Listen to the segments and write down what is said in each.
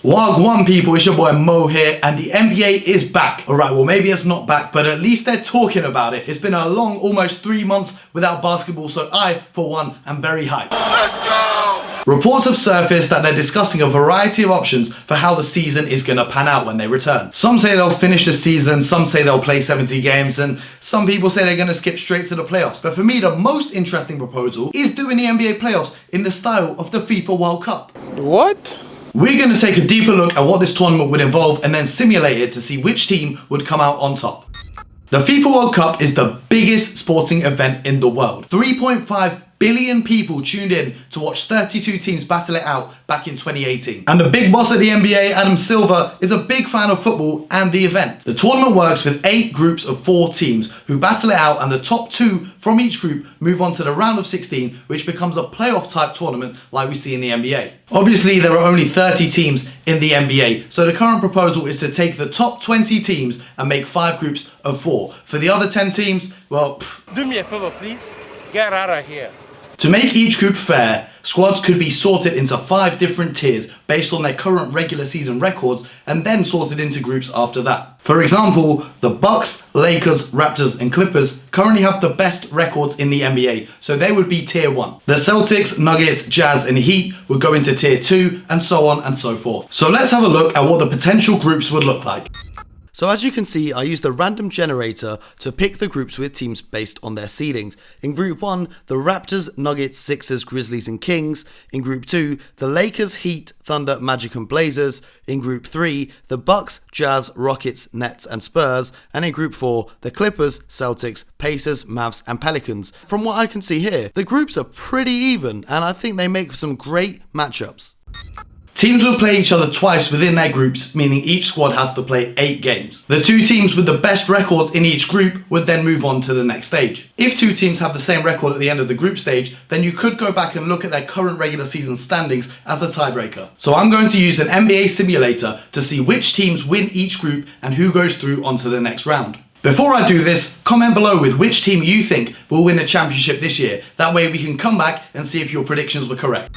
Wagwan people, it's your boy Mo here, and the NBA is back. Alright, well maybe it's not back, but at least they're talking about it. It's been a long, almost 3 months without basketball, so I, for one, am very hyped. Let's go! Reports have surfaced that they're discussing a variety of options for how the season is going to pan out when they return. Some say they'll finish the season, some say they'll play 70 games, and some people say they're going to skip straight to the playoffs. But for me, the most interesting proposal is doing the NBA playoffs in the style of the FIFA World Cup. What? We're going to take a deeper look at what this tournament would involve and then simulate it to see which team would come out on top. The FIFA World Cup is the biggest sporting event in the world. 3.5 billion people tuned in to watch 32 teams battle it out back in 2018. And the big boss at the NBA, Adam Silver, is a big fan of football and the event. The tournament works with 8 groups of 4 teams who battle it out, and the top 2 from each group move on to the round of 16, which becomes a playoff type tournament like we see in the NBA. Obviously, there are only 30 teams in the NBA, so the current proposal is to take the top 20 teams and make 5 groups of 4. For the other 10 teams, well, Do me a favor, please. Get out of here. To make each group fair, squads could be sorted into 5 different tiers based on their current regular season records and then sorted into groups after that. For example, the Bucks, Lakers, Raptors and Clippers currently have the best records in the NBA, so they would be tier 1. The Celtics, Nuggets, Jazz and Heat would go into tier 2 and so on and so forth. So let's have a look at what the potential groups would look like. So as you can see, I used the random generator to pick the groups with teams based on their seedings. In Group 1, the Raptors, Nuggets, Sixers, Grizzlies and Kings. In Group 2, the Lakers, Heat, Thunder, Magic and Blazers. In Group 3, the Bucks, Jazz, Rockets, Nets and Spurs. And in Group 4, the Clippers, Celtics, Pacers, Mavs and Pelicans. From what I can see here, the groups are pretty even and I think they make for some great matchups. Teams will play each other twice within their groups, meaning each squad has to play 8 games. The 2 teams with the best records in each group would then move on to the next stage. If 2 teams have the same record at the end of the group stage, then you could go back and look at their current regular season standings as a tiebreaker. So I'm going to use an NBA simulator to see which teams win each group and who goes through onto the next round. Before I do this, comment below with which team you think will win the championship this year. That way we can come back and see if your predictions were correct.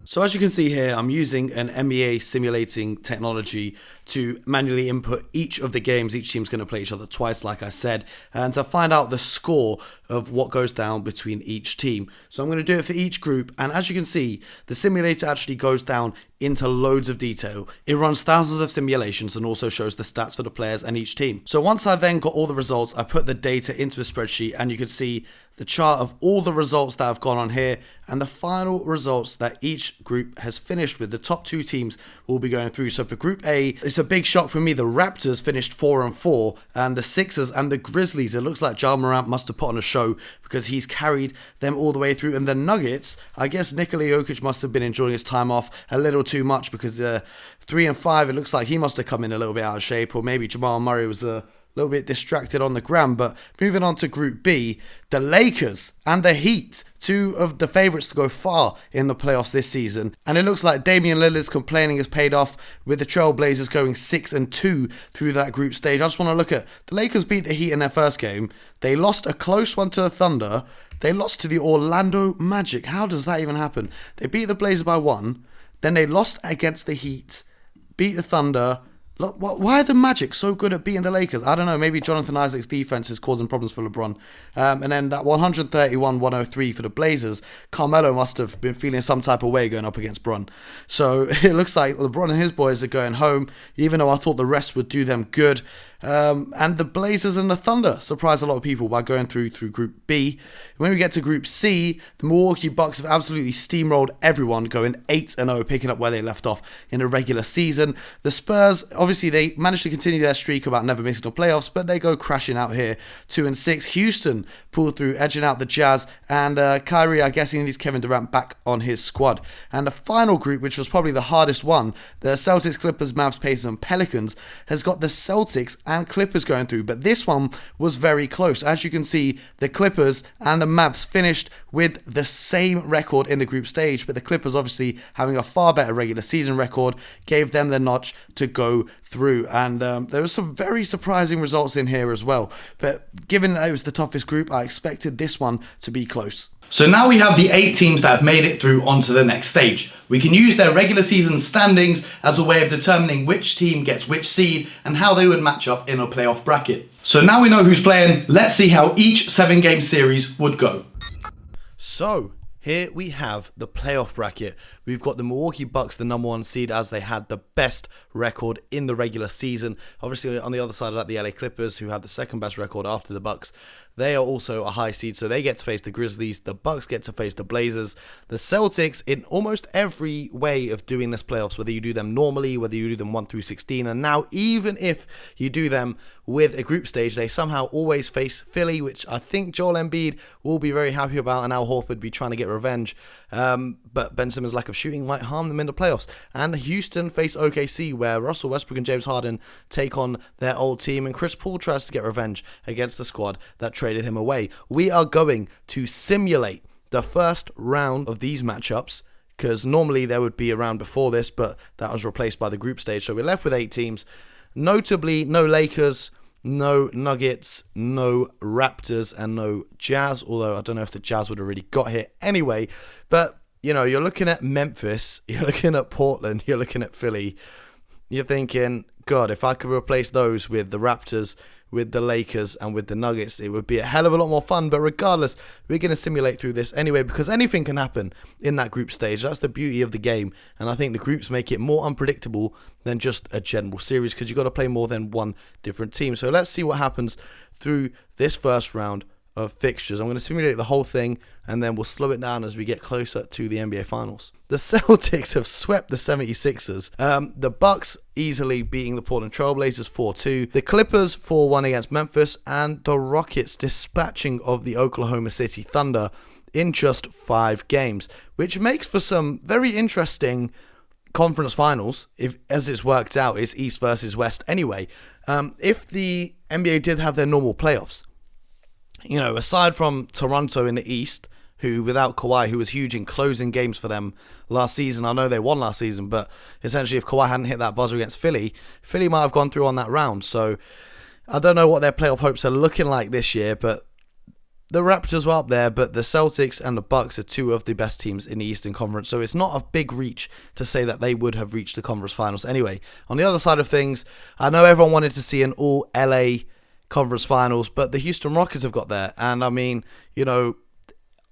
So as you can see here, I'm using an NBA simulating technology to manually input each of the games. Each team's going to play each other twice, like I said, and to find out the score of what goes down between each team. So I'm going to do it for each group, and as you can see, the simulator actually goes down into loads of detail. It runs thousands of simulations and also shows the stats for the players and each team. So once I then got all the results, I put the data into a spreadsheet, and you can see the chart of all the results that have gone on here and the final results that each group has finished with. The top 2 teams will be going through. So for Group A, it's a big shock for me. The Raptors finished 4-4, and the Sixers and the Grizzlies, it looks like Ja Morant must have put on a show because he's carried them all the way through. And the Nuggets, I guess Nikola Jokic must have been enjoying his time off a little too much because 3-5, it looks like he must have come in a little bit out of shape, or maybe Jamal Murray was a little bit distracted on the gram. But moving on to Group B, the Lakers and the Heat, 2 of the favourites to go far in the playoffs this season. And it looks like Damian Lillard's complaining has paid off, with the Trailblazers going 6-2 through that group stage. I just want to look at the Lakers beat the Heat in their first game. They lost a close one to the Thunder. They lost to the Orlando Magic. How does that even happen? They beat the Blazers by 1. Then they lost against the Heat, beat the Thunder. Look, why are the Magic so good at beating the Lakers? I don't know. Maybe Jonathan Isaac's defense is causing problems for LeBron. And then that 131-103 for the Blazers, Carmelo must have been feeling some type of way going up against Bron. So it looks like LeBron and his boys are going home, even though I thought the rest would do them good. And the Blazers and the Thunder surprised a lot of people by going through Group B. When we get to Group C, the Milwaukee Bucks have absolutely steamrolled everyone, going 8-0, picking up where they left off in the regular season. The Spurs, obviously, they managed to continue their streak about never missing the playoffs, but they go crashing out here, 2-6. Houston pulled through, edging out the Jazz, and Kyrie, I guess he needs Kevin Durant back on his squad. And the final group, which was probably the hardest one, the Celtics, Clippers, Mavs, Pacers, and Pelicans, has got the Celtics and Clippers going through, but this one was very close. As you can see, the Clippers and the Mavs finished with the same record in the group stage, but the Clippers, obviously having a far better regular season record, gave them the notch to go through. And there were some very surprising results in here as well, but given that it was the toughest group, I expected this one to be close. So now we have the 8 teams that have made it through onto the next stage. We can use their regular season standings as a way of determining which team gets which seed and how they would match up in a playoff bracket. So now we know who's playing, let's see how each 7-game series would go. So here we have the playoff bracket. We've got the Milwaukee Bucks, the number 1 seed, as they had the best record in the regular season. Obviously, on the other side of that, the LA Clippers, who have the second best record after the Bucks. They are also a high seed, so they get to face the Grizzlies. The Bucks get to face the Blazers. The Celtics, in almost every way of doing this playoffs, whether you do them normally, whether you do them 1 through 16, and now even if you do them with a group stage, they somehow always face Philly, which I think Joel Embiid will be very happy about, and Al Horford be trying to get revenge. But Ben Simmons' lack of shooting might harm them in the playoffs. And Houston face OKC, where Russell Westbrook and James Harden take on their old team, and Chris Paul tries to get revenge against the squad that traded him away. We are going to simulate the first round of these matchups, because normally there would be a round before this, but that was replaced by the group stage. So we're left with 8 teams. Notably, no Lakers, no Nuggets, no Raptors, and no Jazz, although I don't know if the Jazz would have really got here anyway. But, you know, you're looking at Memphis, you're looking at Portland, you're looking at Philly. You're thinking, God, if I could replace those with the Raptors, with the Lakers, and with the Nuggets, it would be a hell of a lot more fun. But regardless, we're going to simulate through this anyway, because anything can happen in that group stage. That's the beauty of the game, and I think the groups make it more unpredictable than just a general series, because you've got to play more than one different team. So let's see what happens through this first round of fixtures. I'm going to simulate the whole thing, and then we'll slow it down as we get closer to the NBA Finals. The Celtics have swept the 76ers. The Bucks easily beating the Portland Trailblazers 4-2. The Clippers 4-1 against Memphis, and the Rockets dispatching of the Oklahoma City Thunder in just 5 games, which makes for some very interesting conference finals. If, as it's worked out, it's East versus West anyway. If the NBA did have their normal playoffs, you know, aside from Toronto in the East, who without Kawhi, who was huge in closing games for them last season. I know they won last season, but essentially if Kawhi hadn't hit that buzzer against Philly, Philly might have gone through on that round. So I don't know what their playoff hopes are looking like this year, but the Raptors were up there, but the Celtics and the Bucks are 2 of the best teams in the Eastern Conference, so it's not a big reach to say that they would have reached the conference finals. Anyway, on the other side of things, I know everyone wanted to see an all LA conference finals, but the Houston Rockets have got there, and I mean, you know,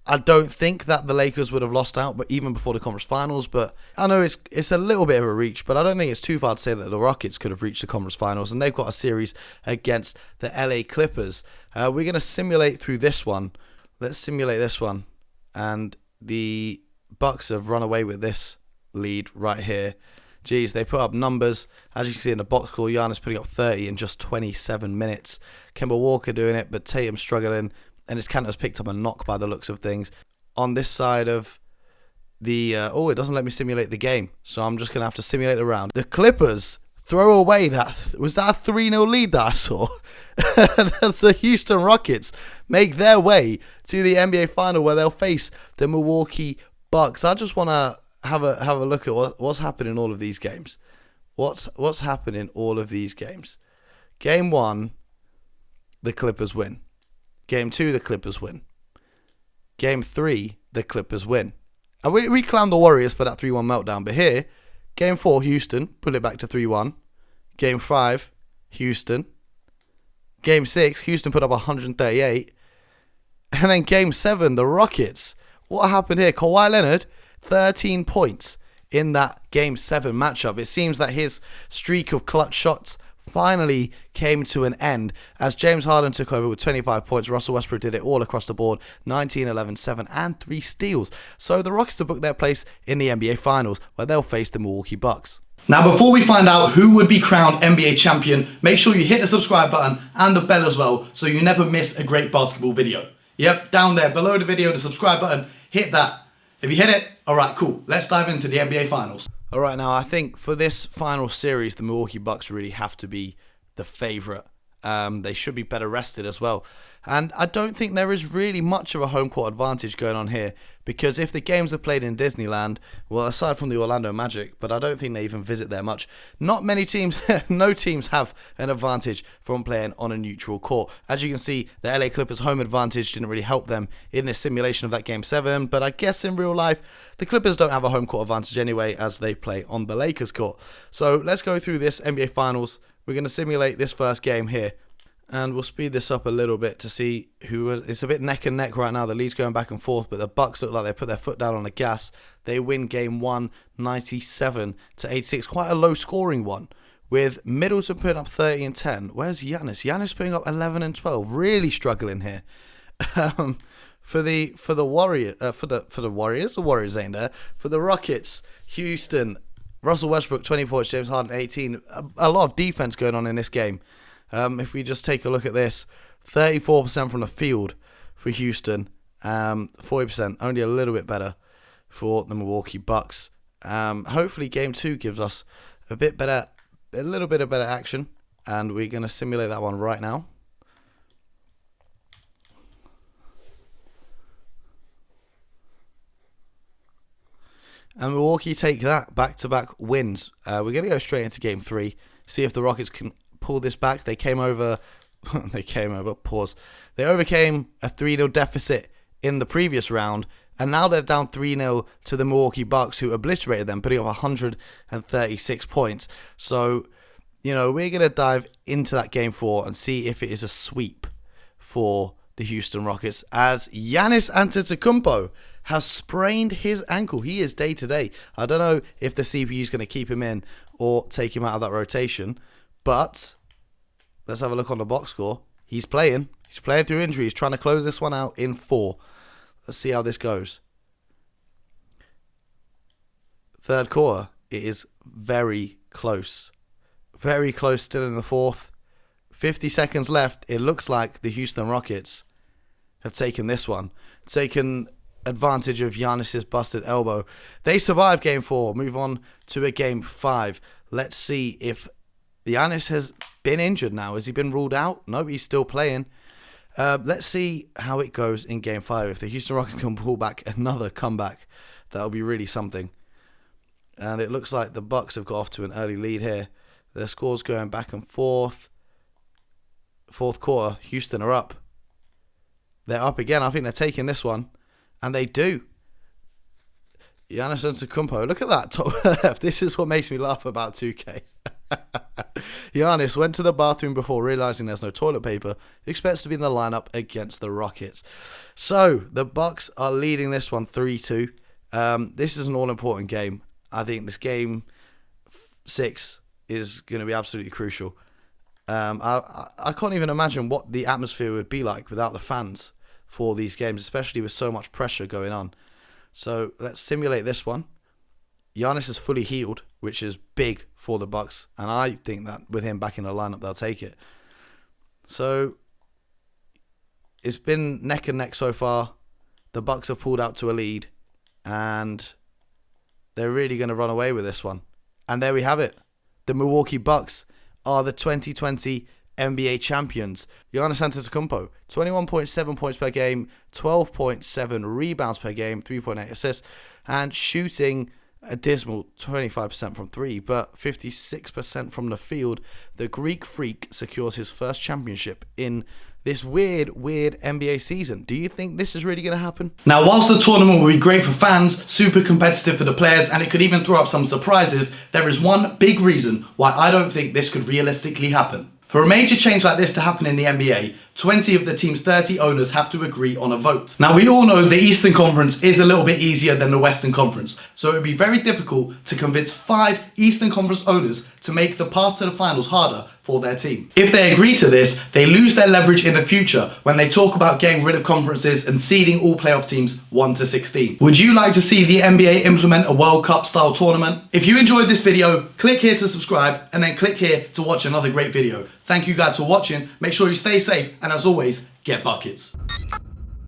I don't think that the Lakers would have lost out, but even before the conference finals. But I know it's a little bit of a reach, but I don't think it's too far to say that the Rockets could have reached the conference finals, and they've got a series against the LA Clippers. We're going to simulate through this one. Let's simulate this one, and the Bucks have run away with this lead right here. Jeez, they put up numbers. As you can see in the box score, Giannis putting up 30 in just 27 minutes. Kemba Walker doing it, but Tatum struggling. And his Kanter's picked up a knock by the looks of things. On this side of the... it doesn't let me simulate the game. So I'm just going to have to simulate a round. The Clippers throw away that... Was that a 3-0 lead that I saw? The Houston Rockets make their way to the NBA Final, where they'll face the Milwaukee Bucks. I just want to have a look at what's happening in all of these games. What's happening in all of these games? Game 1, the Clippers win. Game 2, the Clippers win. Game 3, the Clippers win. And we clowned the Warriors for that 3-1 meltdown. But here, Game 4, Houston, put it back to 3-1. Game 5, Houston. Game 6, Houston put up 138. And then Game 7, the Rockets. What happened here? Kawhi Leonard, 13 points in that Game 7 matchup. It seems that his streak of clutch shots finally came to an end as James Harden took over with 25 points. Russell Westbrook did it all across the board, 19, 11, 7 and 3 steals. So the Rockets have booked their place in the NBA Finals, where they'll face the Milwaukee Bucks. Now, before we find out who would be crowned NBA champion, make sure you hit the subscribe button and the bell as well, so you never miss a great basketball video. Yep, down there below the video, the subscribe button, hit that. If you hit it, alright, cool. Let's dive into the NBA Finals. Alright, now I think for this final series, the Milwaukee Bucks really have to be the favourite. They should be better rested as well. And I don't think there is really much of a home court advantage going on here, because if the games are played in Disneyland, well, aside from the Orlando Magic, but I don't think they even visit there much, not many teams, no teams have an advantage from playing on a neutral court. As you can see, the LA Clippers' home advantage didn't really help them in this simulation of that Game 7, but I guess in real life, the Clippers don't have a home court advantage anyway, as they play on the Lakers court. So let's go through this NBA Finals. We're going to simulate this first game here. And we'll speed this up a little bit to see who. It's a bit neck and neck right now. The lead's going back and forth, but the Bucks look like they put their foot down on the gas. They win game 1, 97-86. Quite a low scoring one, with Middleton putting up 30 and 10. Where's Giannis? Giannis putting up 11 and 12. Really struggling here. For the Warriors, the Warriors ain't there. For the Rockets, Houston, Russell Westbrook 20 points, James Harden 18. A lot of defense going on in this game. If we just take a look at this, 34% from the field for Houston, 40%, only a little bit better for the Milwaukee Bucks. Hopefully game 2 gives us a little bit of better action, and we're going to simulate that one right now. And Milwaukee take that back-to-back wins. We're going to go straight into game 3, see if the Rockets can pull this back. They overcame a 3-0 deficit in the previous round, and now they're down 3-0 to the Milwaukee Bucks, who obliterated them, putting up 136 points. So, we're going to dive into that game 4 and see if it is a sweep for the Houston Rockets, as Giannis Antetokounmpo has sprained his ankle. He is day to day. I don't know if the CPU is going to keep him in or take him out of that rotation. But let's have a look on the box score. He's playing. He's playing through injury. He's trying to close this one out in 4. Let's see how this goes. Third quarter. It is very close. Very close still in the 4th. 50 seconds left. It looks like the Houston Rockets have taken this one. Taken advantage of Giannis's busted elbow. They survive game 4. Move on to a game 5. Let's see if Giannis has been injured now. Has he been ruled out? No, he's still playing. Let's see how it goes in game 5. If the Houston Rockets can pull back another comeback, that'll be really something. And it looks like the Bucks have got off to an early lead here. Their score's going back and forth. 4th quarter, Houston are up. They're up again. I think they're taking this one. And they do. Giannis Antetokounmpo. Look at that top left. This is what makes me laugh about 2K. Giannis went to the bathroom before realizing there's no toilet paper. He expects to be in the lineup against the Rockets. So the Bucks are leading this one 3-2. This is an all-important game. I think this game 6 is going to be absolutely crucial. I can't even imagine what the atmosphere would be like without the fans for these games, especially with so much pressure going on. So let's simulate this one. Giannis is fully healed, which is big for the Bucks, and I think that with him back in the lineup, they'll take it. So it's been neck and neck so far. The Bucks have pulled out to a lead, and they're really going to run away with this one. And there we have it. The Milwaukee Bucks are the 2020 NBA champions. Giannis Antetokounmpo, 21.7 points per game, 12.7 rebounds per game, 3.8 assists, and shooting a dismal 25% from 3, but 56% from the field. The Greek Freak secures his first championship in this weird NBA season. Do you think this is really going to happen? Now, whilst the tournament will be great for fans, super competitive for the players, and it could even throw up some surprises, there is one big reason why I don't think this could realistically happen. For a major change like this to happen in the NBA, 20 of the team's 30 owners have to agree on a vote. Now, we all know the Eastern Conference is a little bit easier than the Western Conference, so it would be very difficult to convince 5 Eastern Conference owners to make the path to the finals harder for their team. If they agree to this, they lose their leverage in the future when they talk about getting rid of conferences and seeding all playoff teams 1 to 16. Would you like to see the NBA implement a World Cup style tournament? If you enjoyed this video, click here to subscribe and then click here to watch another great video. Thank you guys for watching. Make sure you stay safe and as always, get buckets.